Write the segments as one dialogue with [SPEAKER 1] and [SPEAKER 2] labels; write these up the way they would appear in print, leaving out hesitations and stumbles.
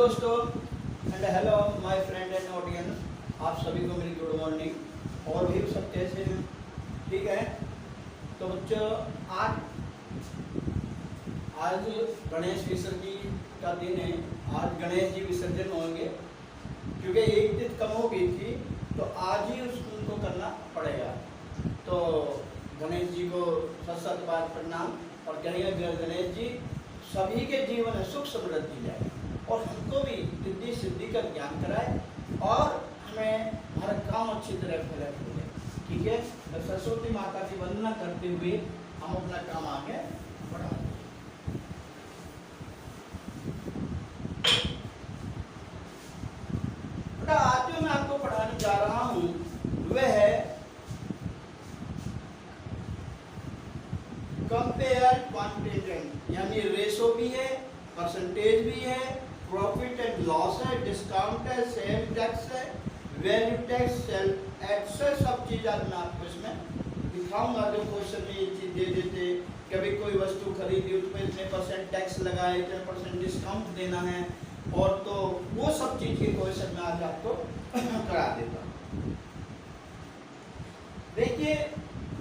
[SPEAKER 1] दोस्तों and hello my friend and audience, आप सभी को मेरी गुड मॉर्निंग। और भी सब कैसे हैं? ठीक है। तो बच्चों आज गणेश विसर्जन का दिन है। आज गणेश जी विसर्जन होंगे क्योंकि एक दिन कम हो गई थी तो आज ही उनको करना पड़ेगा। तो गणेश जी को सत बार प्रणाम और कहेंगे गणेश जी सभी के जीवन में सुख समृद्धि जाए और हमको भी रिद्धि सिद्धि का ज्ञान कराए और हमें हमारा काम अच्छी तरह फलत हो जाए। ठीक है। तो सरस्वती माता की वंदना करते हुए हम अपना काम आगे बढ़ाते हैं। बेटा आज जो मैं आपको पढ़ाने जा रहा हूँ वह है कंपेयर क्वांटिटेटिव, यानी रेशो भी है, परसेंटेज भी है, प्रॉफिट एंड लॉस है, डिस्काउंट है, सेल टैक्स है, वैल्यू टैक्स, सेल एक्सेस, सब चीज आज मैं आपको इसमें दिखाऊंगा। जो क्वेश्चन में ये चीज दे देते, कभी कोई वस्तु खरीदी उसमें इतने परसेंट टैक्स लगाए, इतने परसेंट डिस्काउंट देना है, और तो वो सब चीज के क्वेश्चन मैं आज आपको करा देता हूँ। देखिए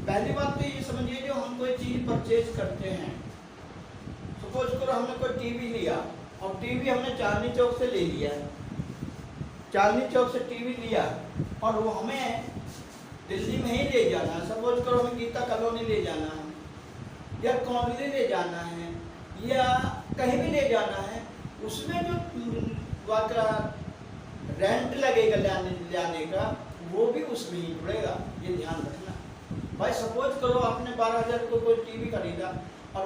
[SPEAKER 1] पहली बात तो ये समझिए, जो हम कोई चीज परचेज करते हैं, सपोज करो हमने कोई टीवी लिया और टीवी हमने चांदनी चौक से ले लिया, चांदनी चौक से टीवी लिया और वो हमें दिल्ली में ही ले जाना है। सपोज करो हमें गीता कॉलोनी ले जाना है या कॉलोनी ले जाना है या कहीं भी ले जाना है, उसमें जो रेंट लगेगा लाने का वो भी उसमें ही जुड़ेगा। ये ध्यान रखना भाई। सपोज करो आपने 12,000 को कोई टीवी खरीदा और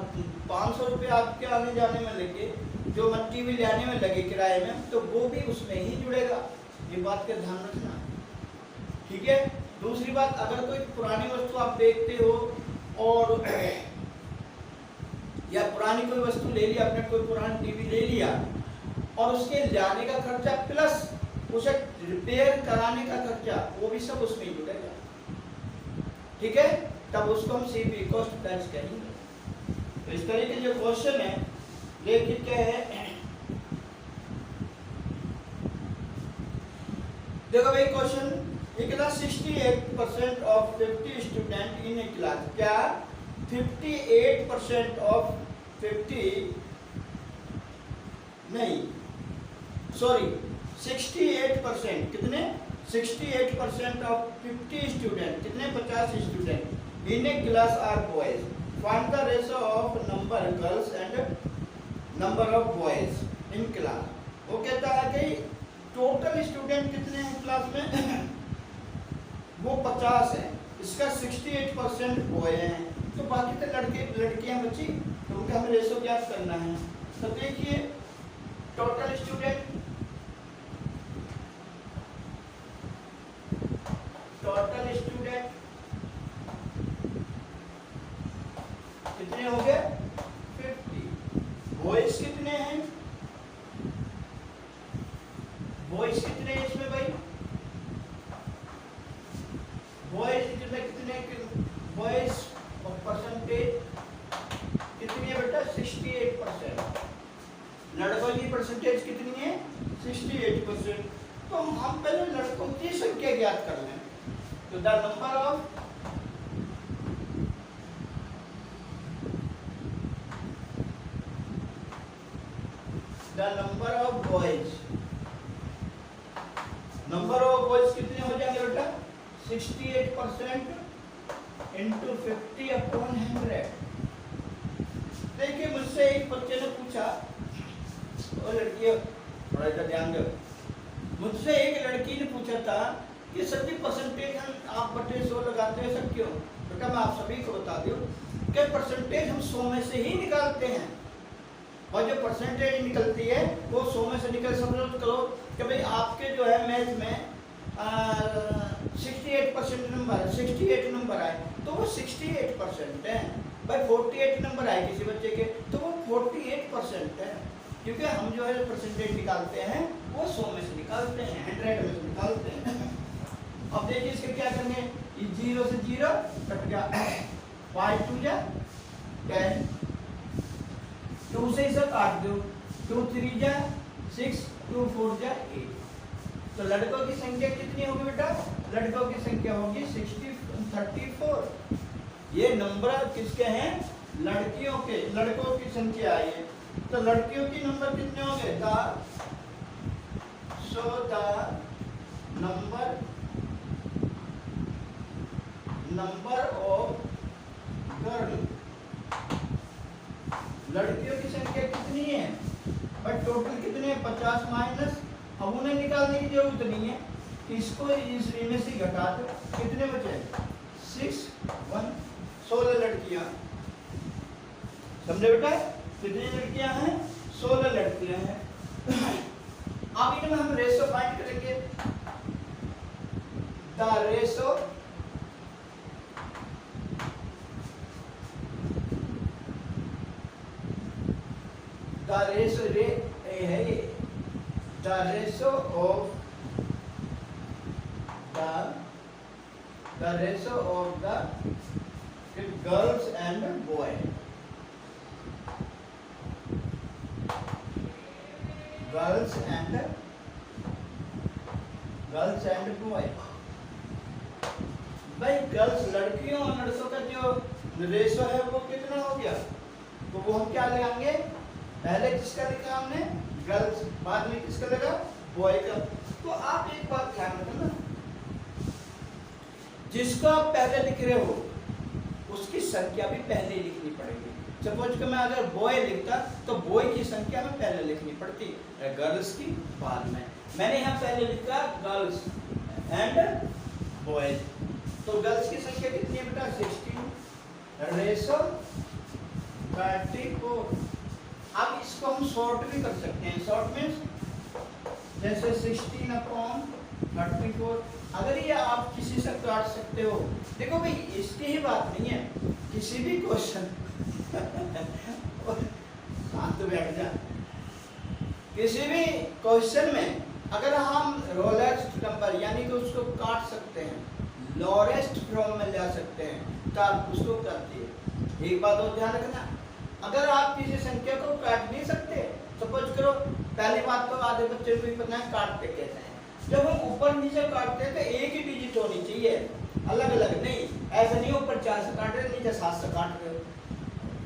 [SPEAKER 1] 500 रुपये आपके आने जाने में लगे, जो मैं टीवी लाने में लगे किराए में, तो वो भी उसमें ही जुड़ेगा। ये बात का ध्यान रखना। ठीक है। दूसरी बात, अगर कोई पुरानी वस्तु आप देखते हो और या पुरानी कोई वस्तु ले लिया, आपने कोई पुरानी टीवी ले लिया और उसके लाने का खर्चा प्लस उसे रिपेयर कराने का खर्चा, वो भी सब उसमें ही जुड़ेगा। ठीक है। तब उसको हम सीपी कॉस्ट प्राइस कहेंगे। तो इस तरह के जो क्वेश्चन है लेकिन क्या है, देखो भाई क्वेश्चन ये कितना 68% of 50 student in a class, क्या 58% ऑफ 50 नहीं सॉरी 68%, कितने 68% ऑफ 50 स्टूडेंट, कितने 50 student in a class are boys. Find the ratio of number girls and number of boys in class. वो कहता है कि टोटल स्टूडेंट कितने हैं क्लास में वो 50 है, इसका 68% बॉय हैं, तो बाकी तो लड़के लड़कियां बची, तो उनका हमें रेशो ज्ञात करना है। तो देखिए टोटल स्टूडेंट कितने हो गए 50। बॉयज कितने हैं, बॉयज कितने हैं इसमें भाई, बॉयज कितने बॉयज परसेंटेज कितनी है बेटा 68%। लड़कों की परसेंटेज कितनी है 68%। तो हम पहले लड़कों की संख्या ज्ञात कर लें। तो the number of boys, number of boys कितने हो जाएंगे बेटा 68% इंटू 50 अपॉन 100। देखिए मुझसे एक बच्चे ने पूछा, और लड़की थोड़ा सा ध्यान दो, मुझसे एक लड़की ने पूछा था कि सर जी परसेंटेज हम आप बटे 100 लगाते हैं सर क्यों? बेटा मैं आप सभी को बता दूं कि परसेंटेज हम 100 में से ही निकालते हैं, और जो परसेंटेज निकलती है वो 100 में से निकल। समझो करो कि भाई आपके जो है मैथ में 68% नंबर है, 68 नंबर आए तो वो 68% है। भाई 48 नंबर आए किसी बच्चे के तो वो 48% है, क्योंकि हम जो है परसेंटेज निकालते हैं वो 100 में से निकालते हैं, 100 में से निकालते हैं। अब देखिए इसके क्या करेंगे, 0 से 0 कट गया, 5 2 जा 10, 2 से इसे काट दो, 2 3 जा 6 2 4 जा 8। तो लड़कों की संख्या कितनी होगी बेटा? लड़कों की संख्या होगी 34। ये नंबर किसके हैं? लड़कियों के। लड़कों की संख्या है ये। तो लड़कियों की नंबर कितने होंगे? Number of girl. लड़कियों की संख्या कितनी है? बट टोटल कितने हैं? 50 माइनस, अब उन्हें निकालने की जरूरत नहीं है, इसको इनमें से घटा दो। कितने बचे? 6 1 16 लड़कियां। समझे बेटा? कितनी लड़कियां हैं? 16 लड़कियां हैं। अब इनमें हम रेशो फाइंड करेंगे। The ratio of the girls and boy. Girls and boy. भाई गर्ल्स लड़कियों और लड़कों का जो रेशो है वो कितना हो गया? तो वो हम क्या लगाएंगे? पहले किसका लिखा हमने? गर्ल्स, बाद में किसका लगा? बॉय का। तो आप एक बात ध्यान रखना, जिसको आप पहले लिख रहे हो उसकी संख्या भी पहले लिखनी पड़ेगी। सपोज कि मैं अगर बॉय लिखता तो बॉय की संख्या में पहले लिखनी पड़ती, गर्ल्स की बाद में। मैंने यहाँ पहले लिखा गर्ल्स एंड बॉयज। तो गर्ल्स की संख्या कितनी है बेटा? 16 रेशो 34। अब इसको हम शॉर्ट भी कर सकते हैं। शॉर्ट मीन्स जैसे 16/34। अगर ये आप किसी से काट सकते हो, देखो भाई इसकी ही बात नहीं है, किसी भी क्वेश्चन शांत बैठ जा। किसी भी क्वेश्चन में अगर हम रोलेस्ट नंबर यानी कि उसको काट सकते हैं, लोरेस्ट फॉर्म में जा सकते हैं, तो आप उसको करते हैं। एक बात और ध्यान रखना, अगर आप किसी संख्या को काट नहीं सकते, सपोज करो, पहली बात तो आधे बच्चे को ही पता है काटते कैसे हैं। जब हम ऊपर नीचे काटते हैं तो एक ही डिजिट होनी चाहिए, अलग अलग नहीं। ऐसा नहीं ऊपर 4 से काट रहे नीचे 7 से काट रहे,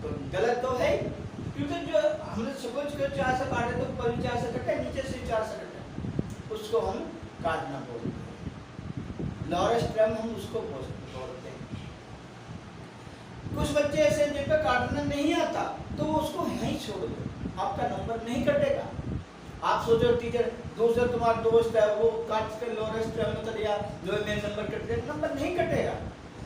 [SPEAKER 1] तो गलत तो है। क्योंकि जो हमने सपोज करो 4 से काटे तो ऊपर भी 4 से कटे, नीचे से 4 से कटे, उसको हम काटना बोलते हैं। लोरेस्ट टर्म हम उसको बोलते हैं। कुछ बच्चे ऐसे जिन पे काटना नहीं आता तो उसको यहीं छोड़ दो, आपका नंबर नहीं कटेगा। आप सोचो टीचर दूसरा तुम्हारा दोस्त है वो काट के लोरेस्ट टर्म में कर दिया, जो मेरे नंबर कट गए, नंबर नहीं कटेगा।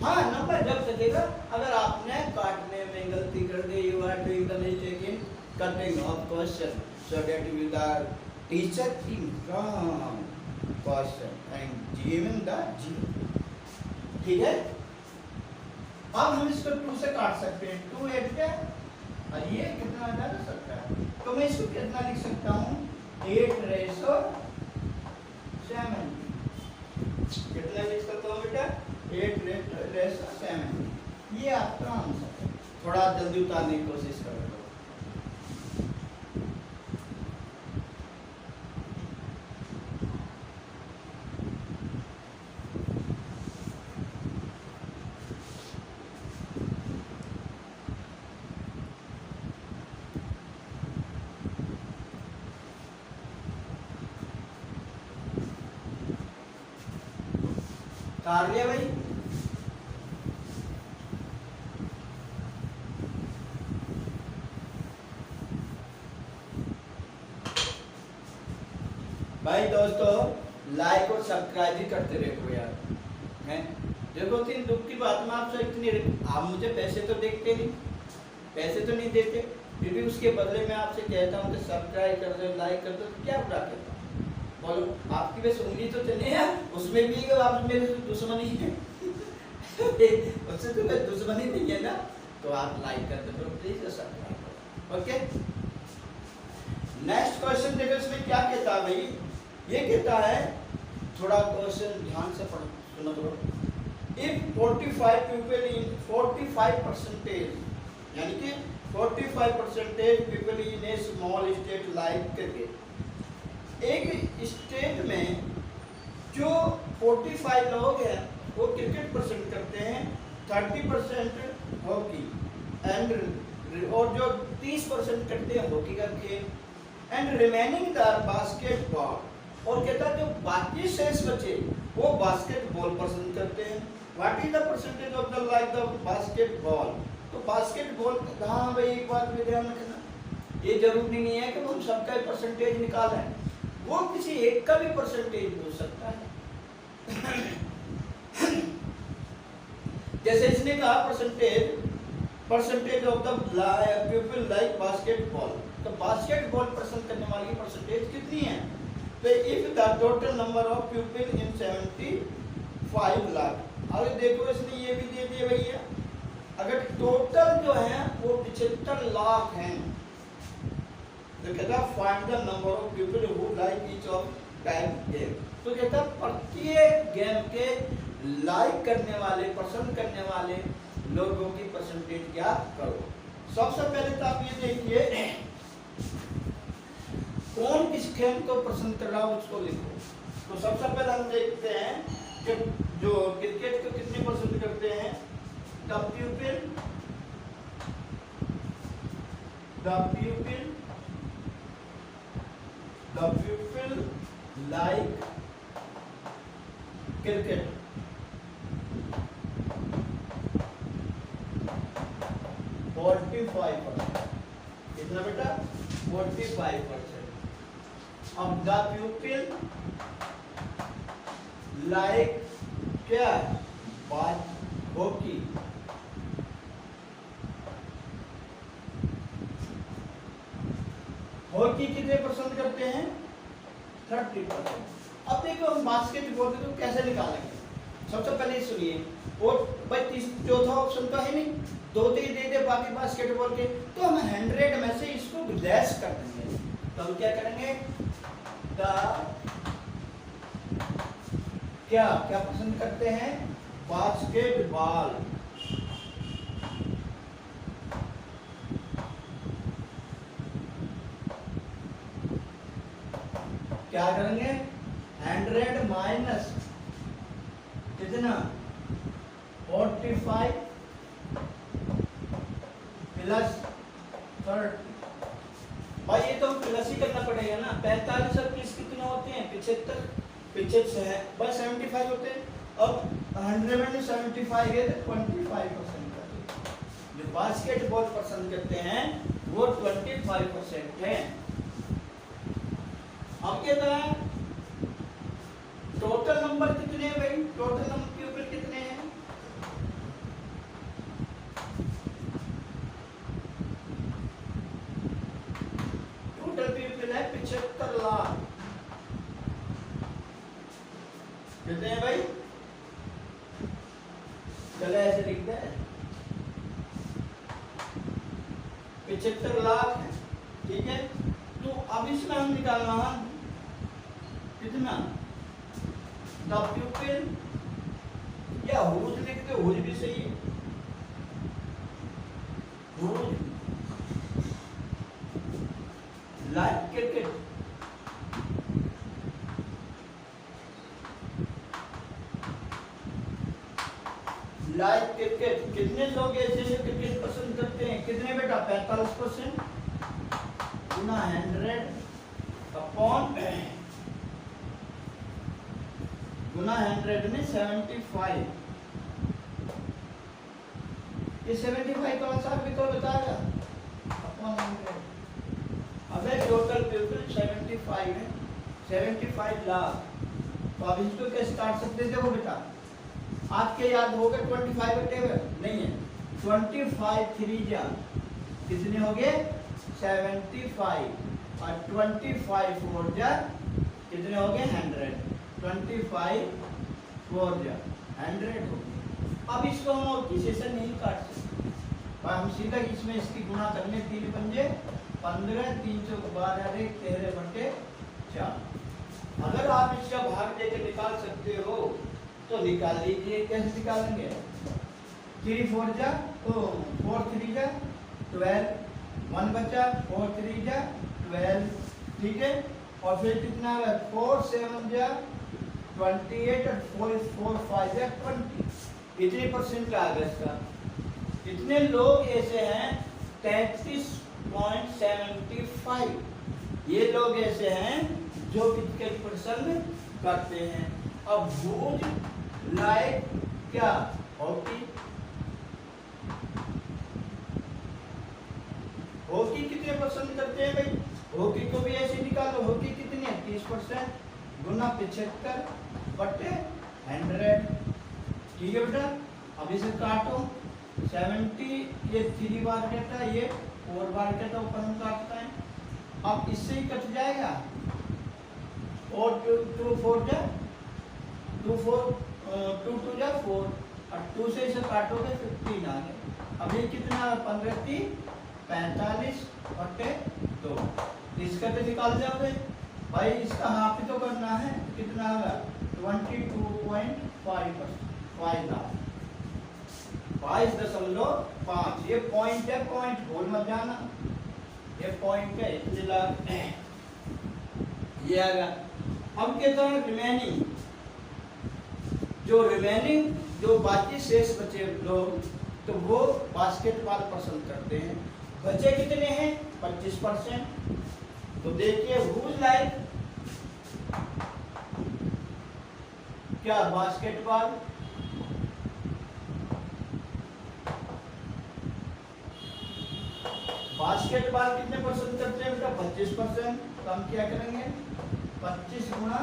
[SPEAKER 1] हाँ, नंबर जब कटेगा अगर आपने काटने में गलती कर दी, you are doing the mistake in cutting of question, so that you the teacher in wrong question and given the zero. ठीक है, अब हम इसको 2 से काट सकते हैं। 2 8 क्या और ये कितना आ जा सकता है, तो मैं इसको कितना लिख सकता हूँ? 8 रेशो 7। कितना लिख सकता हूँ बेटा? 8 रेशो 7। ये आपका आंसर है। थोड़ा जल्दी उतारने की कोशिश करो। कार लिया भाई? भाई दोस्तों लाइक और सब्सक्राइब भी करते रहो यार। हैं देखो, तीन दुख की बात में आपसे इतनी, आप मुझे पैसे तो देखते नहीं, पैसे तो नहीं देते, फिर भी उसके बदले में आपसे कहता हूँ कि सब्सक्राइब कर दो, लाइक कर दो, तो क्या बुरा कहता हूँ? बोलो, आपकी बस उंगली तो चले है, उसमें भी आप मेरे दुश्मनी है उससे तो मेरी दुश्मनी नहीं है ना, तो आप लाइक कर दो प्लीज, सब्सक्राइब करो। ओके, नेक्स्ट क्वेश्चन देखो इसमें क्या कहता है भाई। ये कहता है, थोड़ा क्वेश्चन ध्यान से पढ़ो, सुनो थोड़ा। इफ 45 पीपल इन 45% यानी कि 45% people in A small state like करके एक स्टेट में जो 45 लोग हैं वो क्रिकेट पसंद करते हैं, 30% हॉकी और जो 30% करते हैं हॉकी का खेल, एंड रिमेनिंग द बास्केटबॉल। और कहता है जो बाकी शेष बचे वो बास्केटबॉल पसंद करते हैं। What is the percentage of the like the basketball. तो बास्केटबॉल, हाँ भाई एक बात में ध्यान रखना, ये जरूरी नहीं है कि हम सबका परसेंटेज निकालें, वो किसी एक का भी परसेंटेज हो सकता है। जैसे इसने कहा percentage of the people like basketball, तो बास्केटबॉल पसंद करने वाली परसेंटेज कितनी है। तो if the total number of people in 75 lakh, अगर देखो इसने ये भी दे दिया भैया, अगर टोटल जो है वो 75 लाख हैं, तो कहता है find the number of people who like each of type game. तो कहता है प्रत्येक गेम के लाइक करने वाले, पसंद करने वाले लोगों की परसेंटेज क्या करो। सबसे पहले तो आप ये देखिए कौन किस गेम को पसंद कर रहा हो उसको लिखो। तो सबसे पहले हम देखते हैं कि जो क्रिकेट को कितने पसंद करते हैं। द पीपल लाइक क्रिकेट, कितना बेटा 45%। अब द पीपल लाइक क्या हॉकी, हॉकी कितने पसंद करते हैं 30%। अब देखो हम बास्केटबॉल को तो कैसे निकालेंगे। सबसे पहले सुनिए, और भाई चौथा ऑप्शन तो है नहीं, दो तो ही दे दे बाकी बास्केटबॉल के, तो हम 100 में से इसको लेस कर देंगे। तो हम क्या करेंगे, क्या क्या पसंद करते हैं बास्केटबॉल। क्या करेंगे 100 माइनस कितना 45 प्लस 30। भाई ये तो प्लस ही करना पड़ेगा ना, 45 और 30 कितने होते हैं 75, पीछे है बस 75 होते हैं। अब 100 में 75 है तो 25% का जो बास्केटबॉल पसंद करते हैं वो 25% है। अब क्या था टोटल नंबर कितने हैं भाई, टोटल नंबर पीपल कितने हैं, टोटल पीपल है 75 लाख। कितने हैं भाई, चले ऐसे लिखते हैं 75 लाख है, ठीक है। तो अब इसमें हम निकालना है कितना द पीपल, या हुज लिखते, हुज भी सही है, whose like cricket, like cricket. कितने लोग ऐसे जो क्रिकेट पसंद करते हैं, कितने बेटा 45% गुना 100 अपॉन गुना 100 में 75। ये 75 कौन सा भी तो बताएगा अपॉन 100। अब टोटल पीपल 75 है, 75 लाख। तो अब इसको कैसे काट सकते थे वो बेटा, आपके याद होगा 25 का टेबल नहीं है, 25 3 जा कितने हो गए 75 और 25 4 जा कितने हो गए 100, 25 4 जा 100 हो गए। अब इसको हम और किसी से नहीं काट सकते, और हम सीधा इसमें इसकी गुणा करने 3 पंजे 15, 3 चौक 12 13 बटे 4। अगर आप इसका भाग देकर निकाल सकते हो तो निकाल लीजिए। कैसे निकालेंगे 3 4 जा तो 4 3 जा 12, 1 बचा 4 3 जा 12, ठीक है। और फिर कितना है 4 7 जा 28 और 4 4 5 जा 20। इतने परसेंट आ गया इसका। इतने लोग ऐसे हैं 33.75। ये लोग ऐसे हैं जो क्रिकेट पसंद करते हैं। अब हुज लाइक क्या हॉकी, हॉकी कितने पसंद करते हैं भाई? हॉकी को भी ऐसे निकालो। हॉकी कितनी है 30% गुना 75 बटे 100। ठीक है बेटा, अब इसे काटो। 70 ये 3 बार कहता है, ये 4 बार कहता है, ऊपर हम काटता है। अब इससे ही कट जाएगा। और 2 4 जा 2 4 2 2 जा 4 और 2 से इसे काटोगे 15 आ गया। अब ये कितना 15 3 45 बटे 2। इसका तो निकाल जाओगे भाई, इसका हाफ ही तो करना है। कितना होगा 22.5%। ये पॉइंट है, पॉइंट भूल मत जाना, ये पॉइंट है। ये आएगा। अब कहता है रिमेनिंग, जो बाकी शेष बचे लोग, तो वो बास्केटबॉल पसंद करते हैं। बचे कितने हैं 25%। तो देखिए हुज लाइक क्या बास्केटबॉल, बास्केटबॉल कितने परसेंट करते हैं बेटा 25%। तो हम क्या करेंगे 25 गुणा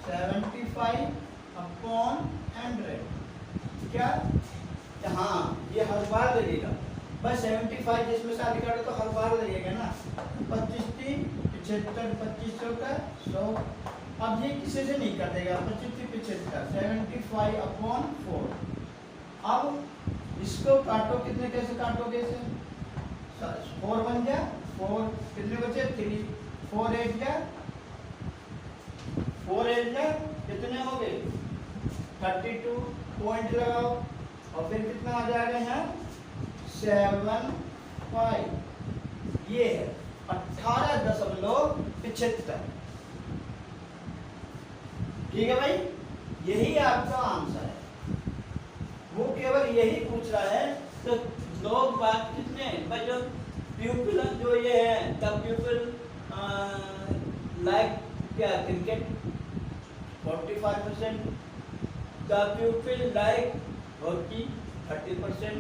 [SPEAKER 1] 75 अपॉन 100। क्या हाँ ये हर बार लगेगा, बस 75 जिसमें से आगे काटो तो हर बार लगेगा ना। 25 3 75 25 का 100। अब ये किसी से नहीं कटेगा। 25 3 75 75 अपॉन 4। अब इसको काटो, कितने कैसे काटोगे इसे 4 बन जा 4, कितने बचे 3 4 8 जा 4 8 जा कितने हो गए 32। पॉइंट लगाओ और फिर कितना आ जाएगा यहाँ 7 5। ये है 18.75। ठीक है भाई, यही आपका आंसर है। वो केवल यही पूछ रहा है। तो लोग बात कितने भाई, जो प्यूपिल जो ये है द प्यूपिल लाइक क्या cricket 45%, the प्यूपिल like hockey 30%,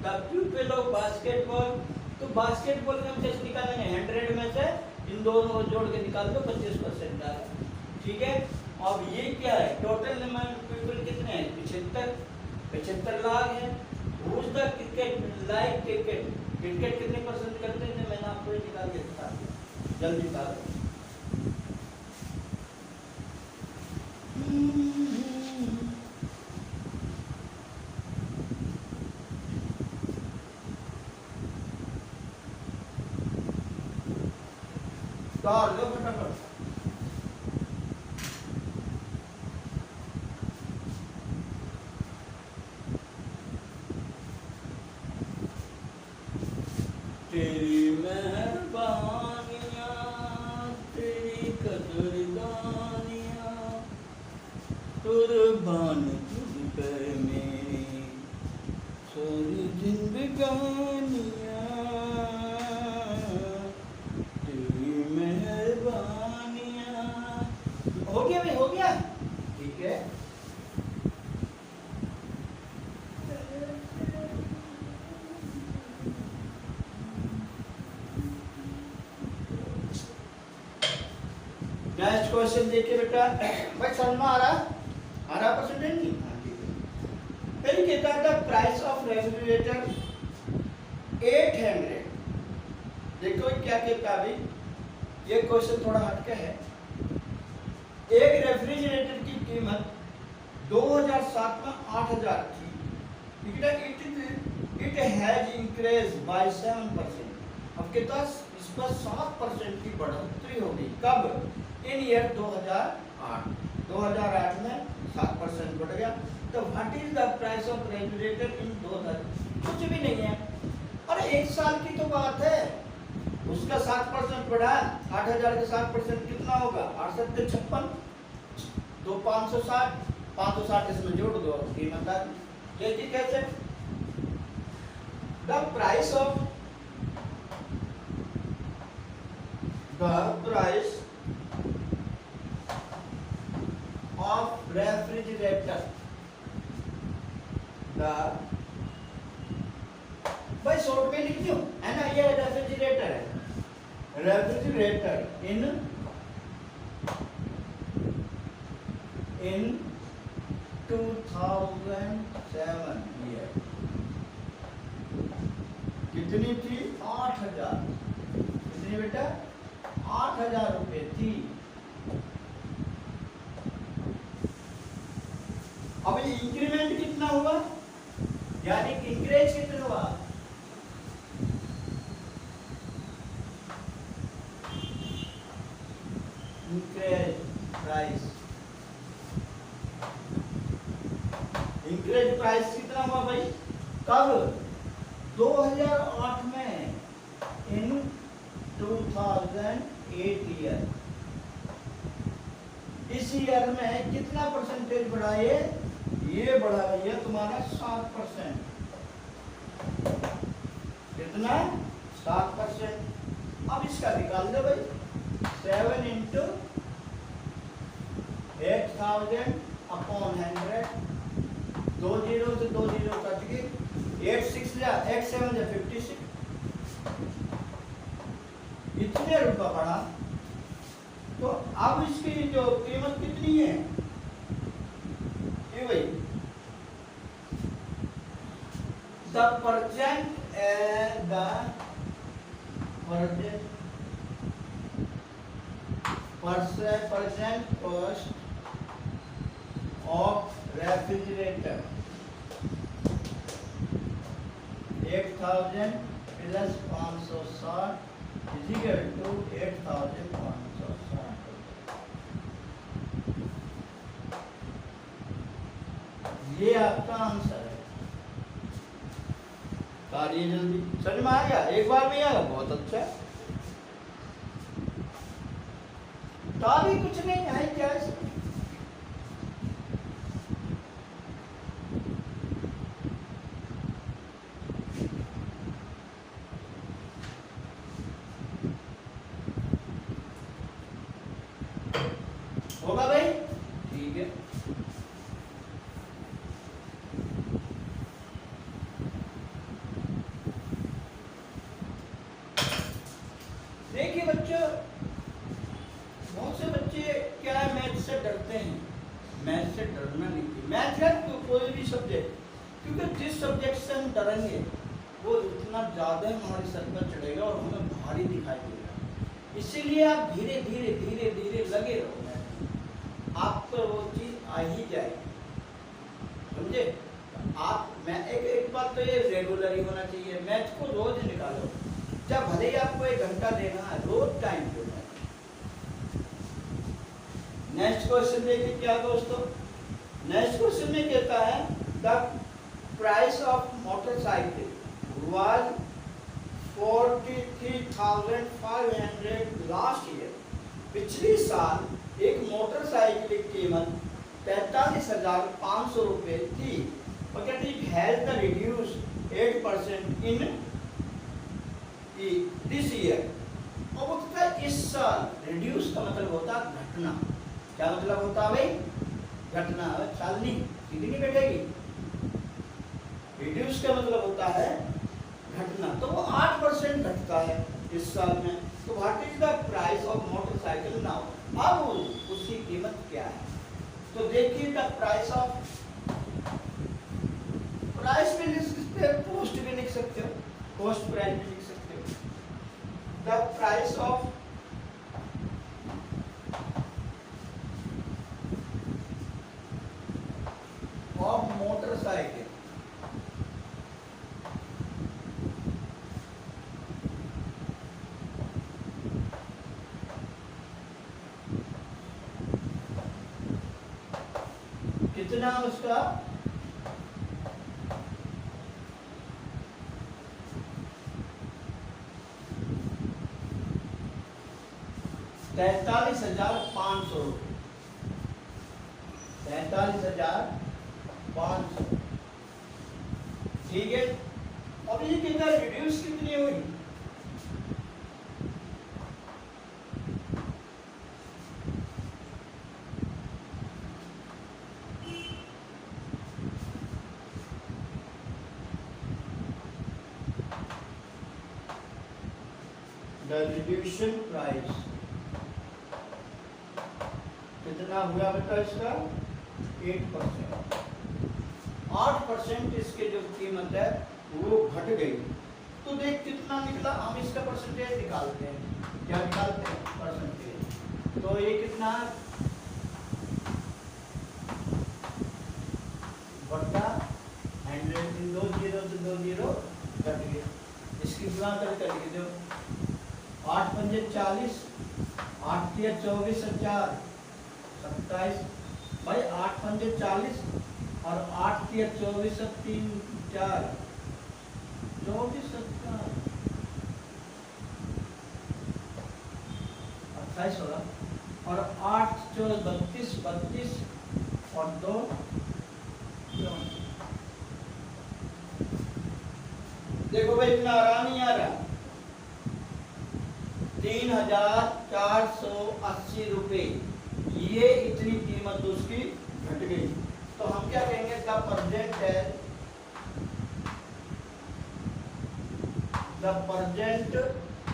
[SPEAKER 1] the प्यूपिल of basketball. तो बास्केटबॉल में हम कैसे निकालेंगे 100 में से इन दोनों को जोड़ के निकाल दो 25% आ गया। ठीक है, अब ये क्या है टोटल नंबर पीपल कितने हैं 75 लाख है। Whose the cricket like cricket, cricket कितने परसेंट करते हैं मैंने आपको निकाल के बता दिया, जल्दी निकालो। तो लो फटाफट। तेरी मेहरबानियाँ तेरी कदरदानियाँ कुर्बान तुझ पे मेरी सारी जिंदगानियाँ, तेरी मेहरबानियाँ। हो गया भाई, हो गया। ठीक है, नेक्स्ट क्वेश्चन देखिए बेटा। भाई समझ में आ रहा परसेंटेज नहीं। फिर कहता है प्राइस ऑफ रेफ्रिजरेटर 800। देखो क्या कहता है अभी, ये क्वेश्चन थोड़ा हटके है। एक रेफ्रिजरेटर की कीमत 2007 में 8000 थी। It has increase by 7%। अब कितना इस पर 7% की बढ़ोतरी होगी। कब इन ईयर 2008 में 7% बढ़ गया। तो what is the price of refrigerator इन 2000? कुछ भी नहीं है। अरे 1 साल की तो बात है, उसका 7% बढ़ा, 8,000 का 7% कितना होगा? 8 सत्ते 56, तो 560, 560 इसमें जोड़ दो, कीमत आ गई। देखिए कैसे, द प्राइस ऑफ रेफ्रिजरेटर, भाई शॉर्ट में लिख दूं, है ना, ये रेफ्रिजरेटर है, रेफ्रिजरेटर इन 2007 ईयर कितनी थी? 8,000। कितनी बेटा? 8,000 रुपए थी। अब ये इंक्रीमेंट कितना हुआ, यानी कि इंक्रीज कितना हुआ? इंक्रीज प्राइस, इंक्रीज प्राइस कितना हुआ भाई? कब? 2008 में, इन 2008 ईयर। इस ईयर में कितना परसेंटेज बढ़ा? ये बढ़ा भैया तुम्हारा 7%। कितना? 7%। अब इसका निकाल दो भाई, 7 इंटू 8,000 अपॉन 100, 2 जीरो से 2 जीरो कट गए, 8 6 जा 8 7 जा 56। इतने रुपया बढ़ा, तो अब इसकी जो कीमत कितनी है? ये भाई the percent cost of refrigerator 8,000 plus 560 equal to 8,560। ये आपका आंसर है। कार्य जल्दी समझ में आ गया? एक बार में आया, बहुत अच्छा। तो अभी कुछ नहीं है, क्या होगा भाई? ठीक है। देखिए बच्चों, बहुत से बच्चे क्या है, मैथ से डरते हैं। मैथ से डरना नहीं चाहिए, मैथ है तो कोई भी सब्जेक्ट, क्योंकि जिस सब्जेक्ट से हम डरेंगे वो उतना ज़्यादा हमारे सर पर चढ़ेगा और हमें भारी दिखाई देगा। इसीलिए आप धीरे धीरे धीरे धीरे लगे रहो, आपको वो चीज़ आ ही जाएगी, समझे? आप मैं एक बात तो ये रेगुलर ही होना चाहिए, मैथ को रोज निकालो, जब भले ही आपको 1 घंटा देना है, रोज टाइम दो। नेक्स्ट क्वेश्चन देखिए क्या दोस्तों, नेक्स्ट क्वेश्चन में कहता है the price of motorcycle was 43,500 last year. पिछले साल एक मोटरसाइकिल की कीमत 43,500 रुपए थी, मगर it has the reduce 8% in this year. और वो कहता है इस साल, रिड्यूस का मतलब होता है घटना। क्या मतलब होता है भाई? घटना। चालनी सीधी नहीं बैठेगी, रिड्यूस का मतलब होता है घटना। तो वो 8% घटता है इस साल में। तो what is the price of motorcycle now? अब उसकी कीमत क्या है? तो देखिए द प्राइस ऑफ, प्राइस भी लिख सकते हो, कॉस्ट भी लिख सकते हो, कॉस्ट प्राइस भी लिख सकते हो। द प्राइस ऑफ मोटरसाइकिल कितना उसका? 43,500 रुपये, 43,500। ठीक है, अब ये कितना रिड्यूस कितनी हुई? द रिड्यूशन प्राइस कितना हुआ बेटा इसका? 8%। 8% इसके जो कीमत है वो घट गई। तो देख कितना निकला, हम इसका परसेंटेज निकालते हैं। क्या निकालते हैं? परसेंटेज। तो ये कितना बटा 100, 2 जीरो तो 2 जीरो घट गया। इसकी गुणा करके लिख दो, 8 पंजे 40, 8 तिया 24 और 4 27। भाई 8 पंजे 40 और 8 तिया 24 और 3 4 24 28 होगा। और 8 चौदह 32 32 और 2 देखो भाई इतना आ रहा नहीं आ रहा? 3,480 रुपये, ये इतनी कीमत उसकी घट गई। तो हम क्या कहेंगे? द प्रेजेंट है, द प्रेजेंट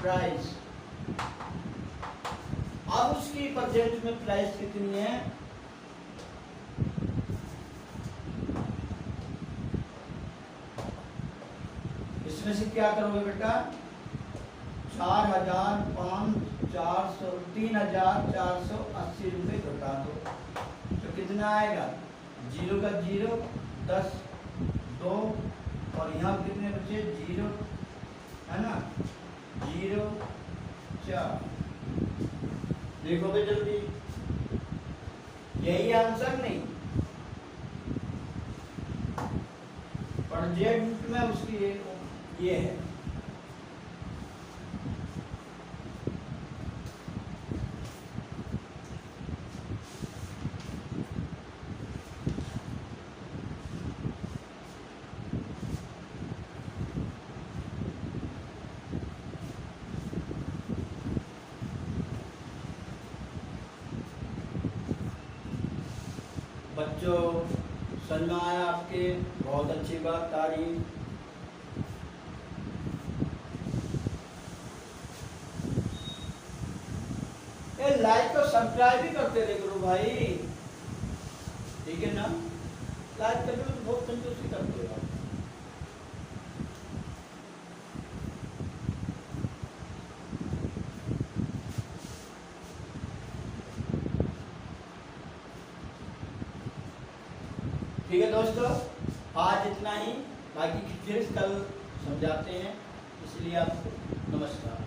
[SPEAKER 1] प्राइस। अब उसकी प्रेजेंट में प्राइस कितनी है? इसमें से क्या करोगे बेटा? 3,480 रुपये घटा दो तो कितना आएगा? 0 का 0 10 2 और यहाँ कितने बचे? 0 है ना, 0 4। देखो भाई जल्दी, यही आंसर नहीं? प्रेजेंट में उसकी ये है। बच्चों समझ में आया आपके? बहुत अच्छी बात, तारीफ। लाइक और सब्सक्राइब भी करते रहे करो भाई, ठीक है ना? लाइक करके तो बहुत संतुष्टि करते हो आप। ठीक है दोस्तों, आज इतना ही, बाकी फिर कल समझाते हैं। इसलिए आपको नमस्कार।